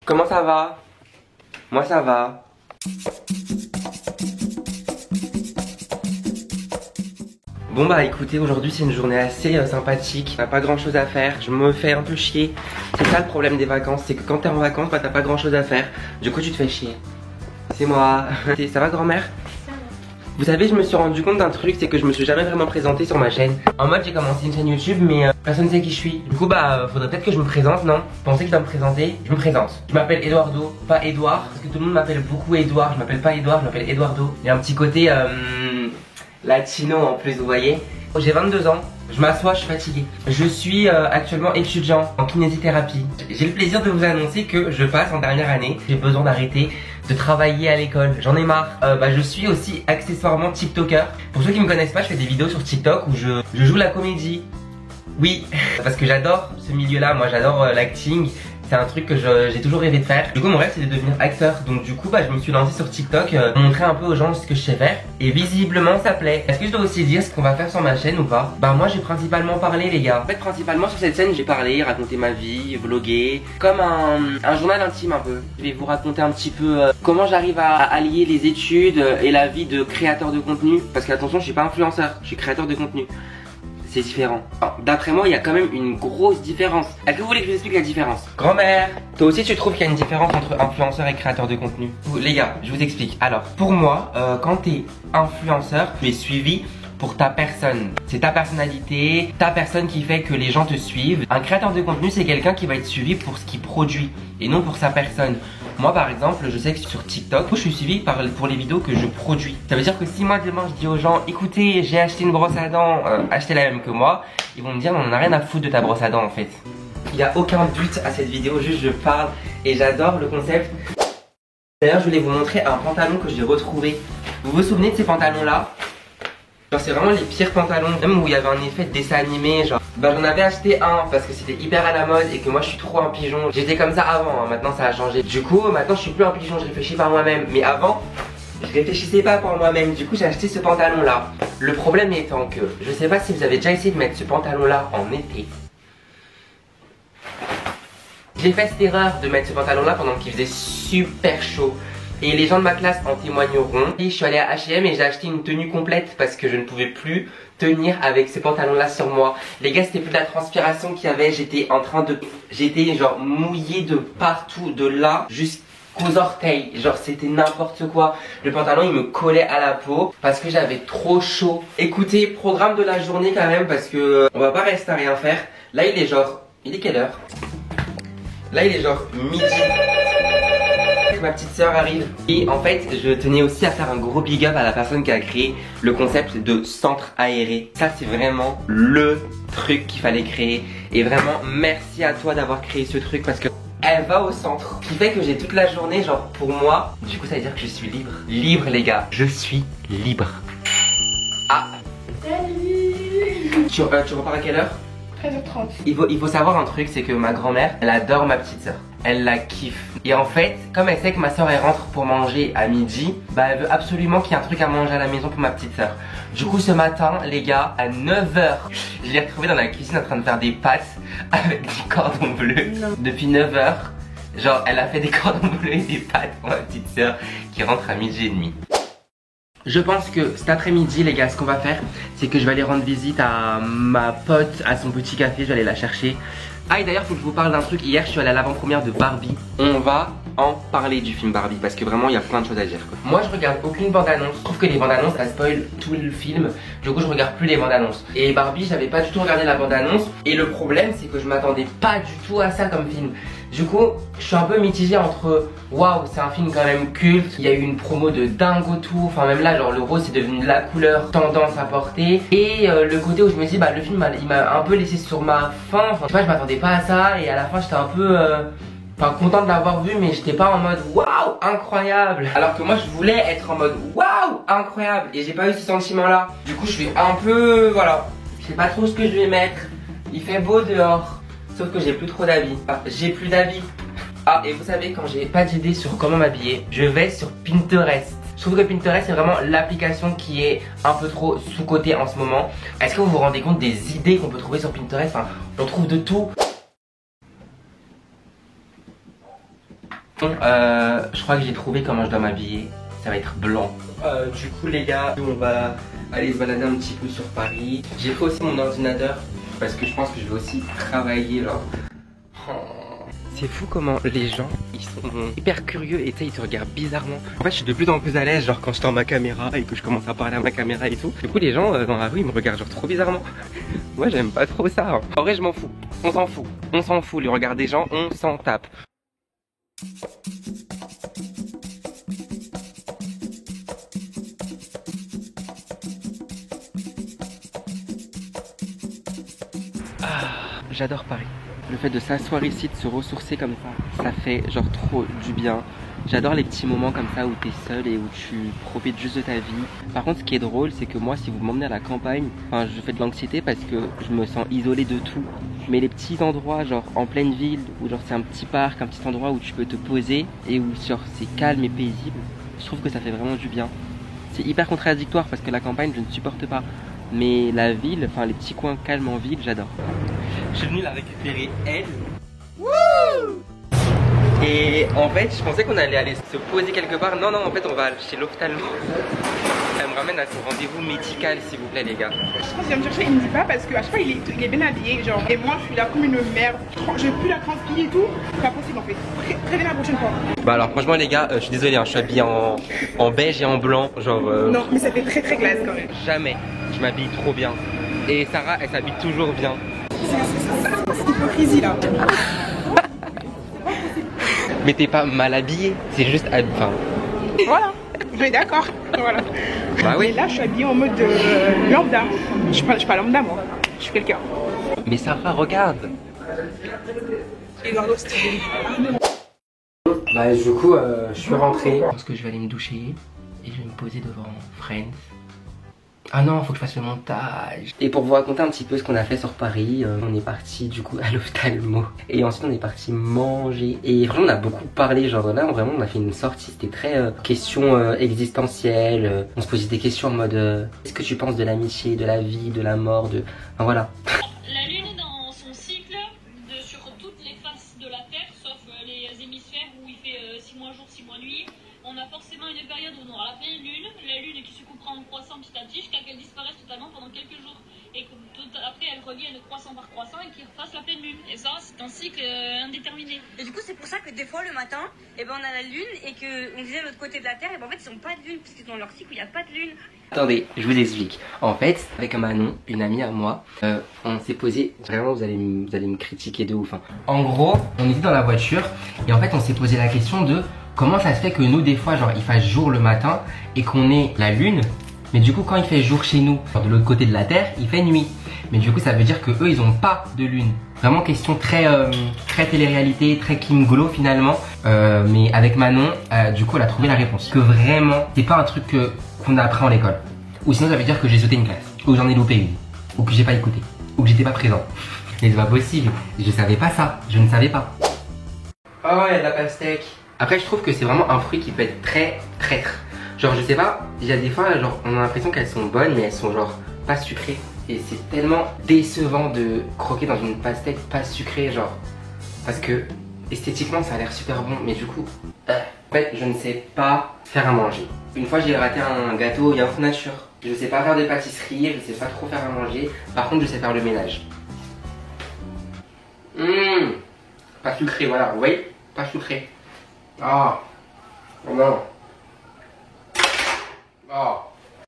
Comment ça va? Moi ça va. Bon bah écoutez, aujourd'hui c'est une journée assez sympathique. T'as pas grand chose à faire, je me fais un peu chier. C'est ça le problème des vacances, c'est que quand t'es en vacances, bah t'as pas grand chose à faire. Du coup tu te fais chier. C'est moi. Ça va grand-mère? Vous savez, je me suis rendu compte d'un truc, c'est que je me suis jamais vraiment présenté sur ma chaîne. En mode, j'ai commencé une chaîne YouTube, mais personne ne sait qui je suis. Du coup, bah, faudrait peut-être que je me présente, non? Vous pensez que je dois me présenter? Je me présente. Je m'appelle Eduardo, pas Edouard, parce que tout le monde m'appelle beaucoup Edouard. Je m'appelle pas Edouard, je m'appelle Eduardo. Il y a un petit côté latino en plus, vous voyez. J'ai 22 ans, je m'assois, je suis fatigué. Je suis actuellement étudiant en kinésithérapie. J'ai le plaisir de vous annoncer que je passe en dernière année. J'ai besoin d'arrêter de travailler à l'école, j'en ai marre. Je suis aussi accessoirement TikToker. Pour ceux qui me connaissent pas, je fais des vidéos sur TikTok où je joue la comédie. Oui, parce que j'adore ce milieu-là, moi j'adore l'acting. C'est un truc que j'ai toujours rêvé de faire. Du coup mon rêve c'est de devenir acteur. Donc du coup je me suis lancé sur TikTok, montrer un peu aux gens ce que je sais faire. Et visiblement ça plaît. Est-ce que je dois aussi dire ce qu'on va faire sur ma chaîne ou pas? Bah moi j'ai principalement parlé les gars. En fait principalement sur cette scène j'ai parlé, raconté ma vie, vlogué. Comme un journal intime un peu. Je vais vous raconter un petit peu comment j'arrive à allier les études et la vie de créateur de contenu. Parce que attention je suis pas influenceur, je suis créateur de contenu. C'est différent. D'après moi, il y a quand même une grosse différence. Est-ce que vous voulez que je vous explique la différence? Grand-mère, toi aussi tu trouves qu'il y a une différence entre influenceur et créateur de contenu? Les gars, je vous explique. Alors, pour moi, quand t'es influenceur, tu es suivi pour ta personne. C'est ta personnalité, ta personne qui fait que les gens te suivent. Un créateur de contenu, c'est quelqu'un qui va être suivi pour ce qu'il produit et non pour sa personne. Moi par exemple, je sais que sur TikTok, je suis suivi pour les vidéos que je produis. Ça veut dire que si moi demain je dis aux gens, écoutez, j'ai acheté une brosse à dents, achetez la même que moi, ils vont me dire, on en a rien à foutre de ta brosse à dents en fait. Il n'y a aucun but à cette vidéo, juste je parle et j'adore le concept. D'ailleurs je voulais vous montrer un pantalon que j'ai retrouvé. Vous vous souvenez de ces pantalons là? Genre c'est vraiment les pires pantalons, même où il y avait un effet de dessin animé, genre. J'en avais acheté un parce que c'était hyper à la mode et que moi je suis trop un pigeon. J'étais comme ça avant, maintenant ça a changé. Du coup maintenant je suis plus un pigeon, je réfléchis par moi-même. Mais avant, je réfléchissais pas par moi-même. Du coup j'ai acheté ce pantalon là. Le problème étant que, je sais pas si vous avez déjà essayé de mettre ce pantalon là en été. J'ai fait cette erreur de mettre ce pantalon là pendant qu'il faisait super chaud. Et les gens de ma classe en témoigneront. Et je suis allé à H&M et j'ai acheté une tenue complète parce que je ne pouvais plus tenir avec ces pantalons là sur moi. Les gars, c'était plus de la transpiration qu'il y avait. J'étais genre mouillé de partout, de là jusqu'aux orteils. Genre c'était n'importe quoi. Le pantalon il me collait à la peau parce que j'avais trop chaud. Écoutez, programme de la journée quand même parce que on va pas rester à rien faire. Là il est quelle heure? Là il est genre midi. Ma petite sœur arrive. Et en fait je tenais aussi à faire un gros big up à la personne qui a créé le concept de centre aéré. Ça c'est vraiment le truc qu'il fallait créer. Et vraiment merci à toi d'avoir créé ce truc parce que elle va au centre. Ce qui fait que j'ai toute la journée genre pour moi. Du coup ça veut dire que je suis libre. Libre les gars, je suis libre. Ah. Salut. Tu repars à quelle heure? 13h30. Il faut savoir un truc, c'est que ma grand-mère, elle adore ma petite sœur. Elle la kiffe. Et en fait, comme elle sait que ma soeur elle rentre pour manger à midi, elle veut absolument qu'il y ait un truc à manger à la maison pour ma petite soeur. Du coup ce matin, les gars, à 9h, je l'ai retrouvée dans la cuisine en train de faire des pâtes avec des cordons bleus. Non. Depuis 9h, genre elle a fait des cordons bleus et des pâtes pour ma petite soeur qui rentre à midi et demi. Je pense que cet après-midi les gars, ce qu'on va faire, c'est que je vais aller rendre visite à ma pote à son petit café, je vais aller la chercher. Ah et d'ailleurs faut que je vous parle d'un truc, hier je suis allé à l'avant-première de Barbie. On va en parler du film Barbie parce que vraiment il y a plein de choses à dire quoi. Moi je regarde aucune bande-annonce, je trouve que les bandes-annonces ça spoil tout le film. Du coup je regarde plus les bandes-annonces. Et Barbie j'avais pas du tout regardé la bande-annonce. Et le problème c'est que je m'attendais pas du tout à ça comme film. Du coup je suis un peu mitigé entre waouh c'est un film quand même culte, il y a eu une promo de dingo tout, enfin même là genre le rose c'est devenu la couleur tendance à porter. Et le côté où je me dis le film il m'a un peu laissé sur ma faim, enfin, je sais pas je m'attendais pas à ça et à la fin j'étais un peu content de l'avoir vu mais j'étais pas en mode waouh incroyable. Alors que moi je voulais être en mode waouh incroyable et j'ai pas eu ce sentiment là. Du coup je suis un peu voilà, je sais pas trop ce que je vais mettre. Il fait beau dehors. Sauf que j'ai plus trop d'habits. J'ai plus d'habits. Ah et vous savez quand j'ai pas d'idée sur comment m'habiller, je vais sur Pinterest. Je trouve que Pinterest c'est vraiment l'application qui est un peu trop sous-cotée en ce moment. Est-ce que vous vous rendez compte des idées qu'on peut trouver sur Pinterest? On trouve de tout. Bon, je crois que j'ai trouvé comment je dois m'habiller. Ça va être blanc. Du coup les gars, on va aller se balader un petit peu sur Paris. J'ai pris aussi mon ordinateur parce que je pense que je vais aussi travailler là. C'est fou comment les gens ils sont hyper curieux et tu sais ils te regardent bizarrement. En fait je suis de plus en plus à l'aise genre quand je tends ma caméra et que je commence à parler à ma caméra et tout. Du coup les gens dans la rue ils me regardent genre trop bizarrement. Moi j'aime pas trop ça hein. En vrai je m'en fous, on s'en fout. On s'en fout, le regard des gens on s'en tape. J'adore Paris. Le fait de s'asseoir ici, de se ressourcer comme ça fait genre trop du bien. J'adore les petits moments comme ça où t'es seul et où tu profites juste de ta vie. Par contre ce qui est drôle c'est que moi si vous m'emmenez à la campagne, enfin je fais de l'anxiété parce que je me sens isolé de tout. Mais les petits endroits genre en pleine ville où genre c'est un petit parc, un petit endroit où tu peux te poser et où genre c'est calme et paisible, je trouve que ça fait vraiment du bien. C'est hyper contradictoire parce que la campagne je ne supporte pas. Mais la ville, enfin les petits coins calmes en ville, j'adore. Je suis venu la récupérer elle. Wouh! Et en fait, je pensais qu'on allait aller se poser quelque part. Non, en fait, on va chez l'ophtalmo. Elle me ramène à son rendez-vous médical, s'il vous plaît, les gars. Je pense qu'il vient me chercher, il me dit pas parce qu'à chaque fois, il est bien habillé, genre. Et moi, je suis là comme une merde. Je plus la transpiller et tout. C'est pas possible, en fait. Prévenez la prochaine fois. Bah alors, franchement, les gars, je suis désolé, hein, je suis habillé en beige et en blanc, genre. Non, mais ça fait très classe quand même. Jamais. Je m'habille trop bien. Et Sarah, elle s'habille toujours bien. C'est cette hypocrisie là. Mais t'es pas mal habillé, c'est juste. Enfin. Voilà, on est d'accord. Voilà. Bah oui. Et là, je suis habillée en mode lambda. Je suis pas lambda, moi. Je suis quelqu'un. Mais Sarah, regarde. Eduardo, c'était. Bah, du coup, je suis rentré. Je pense que je vais aller me doucher et je vais me poser devant Friends. Ah non, faut que je fasse le montage. Et pour vous raconter un petit peu ce qu'on a fait sur Paris, on est parti du coup à l'ophtalmo. Et ensuite on est parti manger. Et franchement on a beaucoup parlé, genre là vraiment on a fait une sortie, c'était très questions existentielles. On se posait des questions en mode qu'est-ce que tu penses de l'amitié, de la vie, de la mort, de... Enfin voilà. La Lune dans son cycle sur toutes les faces de la Terre, sauf les hémisphères où il fait 6 mois jour, 6 mois nuit. On a forcément une période où on aura la pleine lune, la lune qui se coupera en croissant petit à petit jusqu'à qu'elle disparaisse totalement pendant quelques jours. Et après elle revienne croissant par croissant et qu'il refasse la pleine lune. Et ça c'est un cycle indéterminé. Et du coup c'est pour ça que des fois le matin, eh ben, on a la lune et qu'on disait l'autre côté de la Terre, et ben, en fait ils n'ont pas de lune puisque dans leur cycle il n'y a pas de lune. Attendez, je vous explique. En fait, avec Manon, une amie à moi, on s'est posé, vraiment vous allez me critiquer de ouf. Hein. En gros, on était dans la voiture et en fait on s'est posé la question de comment ça se fait que nous des fois genre il fasse jour le matin et qu'on ait la lune, mais du coup quand il fait jour chez nous, genre de l'autre côté de la Terre, il fait nuit. Mais du coup ça veut dire que eux ils ont pas de lune. Vraiment question très télé-réalité, très Kim Golo finalement. Mais avec Manon, du coup elle a trouvé la réponse. Que vraiment c'est pas un truc qu'on a appris en l'école. Ou sinon ça veut dire que j'ai sauté une classe, ou j'en ai loupé une, ou que j'ai pas écouté, ou que j'étais pas présent. Mais c'est pas possible, je savais pas ça, je ne savais pas. Oh il y a de la pastèque. Après je trouve que c'est vraiment un fruit qui peut être très traître. Genre je sais pas, il y a des fois genre on a l'impression qu'elles sont bonnes mais elles sont genre pas sucrées. Et c'est tellement décevant de croquer dans une pastèque pas sucrée genre. Parce que esthétiquement ça a l'air super bon mais du coup en fait je ne sais pas faire à manger. Une fois j'ai raté un gâteau yaourt nature. Je sais pas faire de pâtisserie, je sais pas trop faire à manger. Par contre je sais faire le ménage. Pas sucré voilà, vous voyez? Pas sucré. Ah oh non. Oh